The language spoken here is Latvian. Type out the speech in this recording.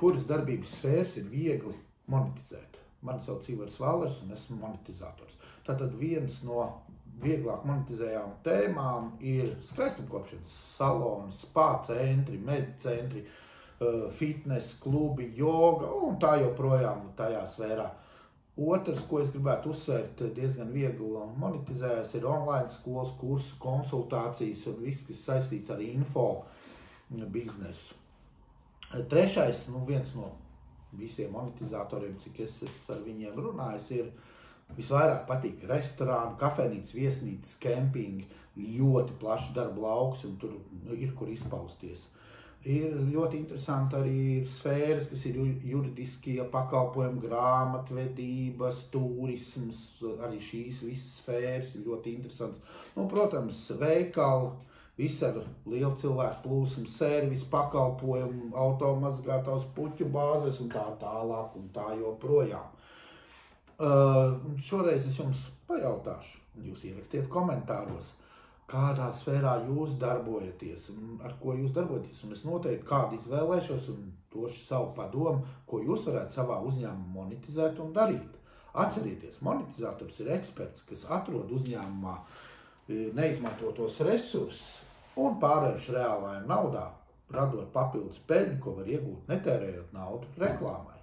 kuras darbības sfēras ir viegli monetizēt. Mani sauc Ivars Vallers un esmu monetizators. Tātad viens no vieglāk monetizējām tēmām ir skaistumkopšanas saloni, spa centri, med centri, fitness, klubi, joga un tā joprojām tajā sfērā. Otrs, ko es gribētu uzsvērt, diezgan viegli monetizējas, ir online skolas, kursu, konsultācijas un viss, kas saistīts ar info biznesu. Trešais, viens no visiem monetizatoriem, cik es ar viņiem runājis, ir visvairāk patīk restorāni, kafejnīcas, viesnīcas, kempingi, ļoti plašs darba lauks un tur ir kur izpausties. Ir ļoti interesanti arī sfēras, kas ir juridiskie pakalpojumi, grāmatvedības, turisms, arī šīs visas sfēras ir ļoti interesants. Protams, veikali, viss ar lielu cilvēku plūsmu, servis, pakalpojumu, automazgātavas, puķu bāzes un tā tālāk un tā joprojām. Šoreiz es jums pajautāšu, un jūs ierakstiet komentāros, kādā sfērā jūs darbojaties un ar ko jūs darbojaties. Un es noteikti kādu izvēlēšos un došu savu padomu, ko jūs varētu savā uzņēmumā monetizēt un darīt. Atcerieties, monetizators ir eksperts, kas atrod uzņēmumā neizmantotos resursus un pārvērš reālajā naudā, radot papildus peļņu, ko var iegūt netērējot naudu reklāmai.